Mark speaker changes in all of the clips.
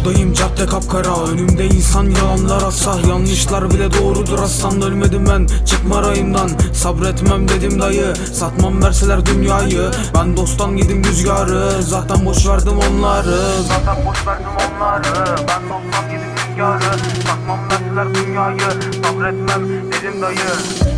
Speaker 1: Yoldayım cadde kapkara, önümde insan yalanlar asah. Yanlışlar bile doğrudur aslan, ölmedim ben çıkma rayımdan. Sabretmem dedim dayı, satmam verseler dünyayı. Ben dosttan yedim rüzgarı, zaten boş verdim onları. Ben dosttan yedim rüzgarı, satmam verseler dünyayı. Sabretmem dedim dayı.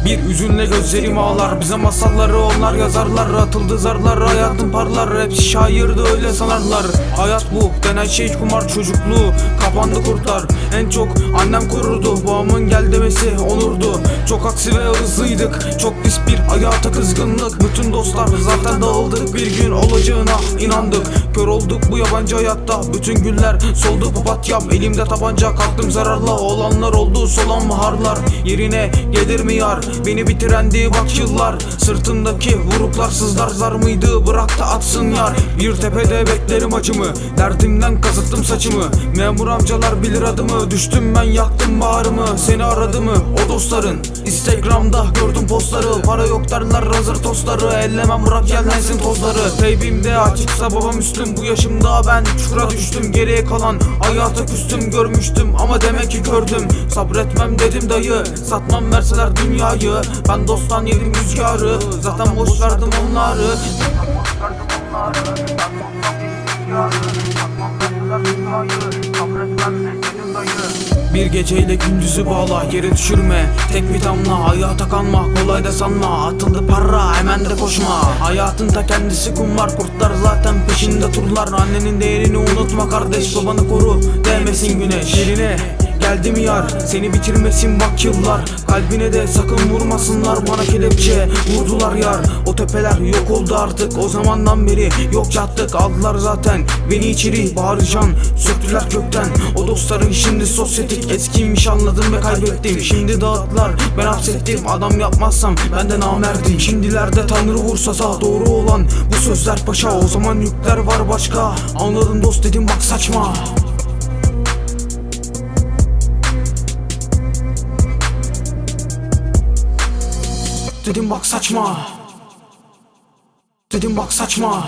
Speaker 1: Bir üzünle gözlerim ağlar, bize masalları onlar yazarlar. Atıldı zarlar, hayatım parlar, hepsi şairdi öyle sanarlar. Hayat bu denen şey kumar, çocukluğu kapandı kurtlar. En çok annem korurdu, babamın gel demesi onurdu. Çok aksi ve hızlıydık, çok pis bir hayata kızgınlık. Bütün dostlar zaten dağıldık, bir gün olacağına inandık. Kör olduk bu yabancı hayatta, bütün güller soldu papatyam. Elimde tabanca, kalktım zararla, olanlar oldu solan baharlar. Yerine gelir mi yar, beni bitirendi bak yıllar. Sırtımdaki vuruklar sızlar, zar mıydı bırak da atsın yar. Bir tepede beklerim acımı, derdimden kazıttım saçımı. Memur amcalar bilir adımı, düştüm ben yaktım bağrımı. Seni aradı mı o dostların, Instagram'da gördüm postları. Para yok derler hazır tostları, ellemem bırak yerlensin tozları. Teybimde açıksa babam üstüm, bu yaşımda ben çukura düştüm. Geriye kalan hayata küstüm, görmüştüm ama demek ki gördüm. Sabretmem dedim dayı, satmam verseler dünyayı. Ben dosttan yedim rüzgarı, zaten boş verdim onları. Bir geceyle gündüzü bağla, yere düşürme tek bir damla. Hayata kanma, kolay da sanma, atıldı para hemen de koşma. Hayatın ta kendisi kumar, kurtlar zaten peşinde turlar. Annenin değerini unutma kardeş, babanı koru değmesin güneş. Yerine geldi mi yar, seni bitirmesin bak yıllar. Kalbine de sakın vurmasınlar, bana kelepçe vurdular yar. O tepeler yok oldu artık, o zamandan beri yok yattık. Aldılar zaten beni içeri, bağıracağım söktüler kökten. O dostların şimdi sosyetik, eskiymiş anladım ve kaybettim. Şimdi dağıttılar, ben hapsettim, adam yapmazsam ben de namerdim. Şimdilerde tanrı vursa sağ, doğru olan bu sözler paşa. O zaman yükler var başka, anladım dost dedim bak saçma. Dedim bak saçma, dedim bak saçma.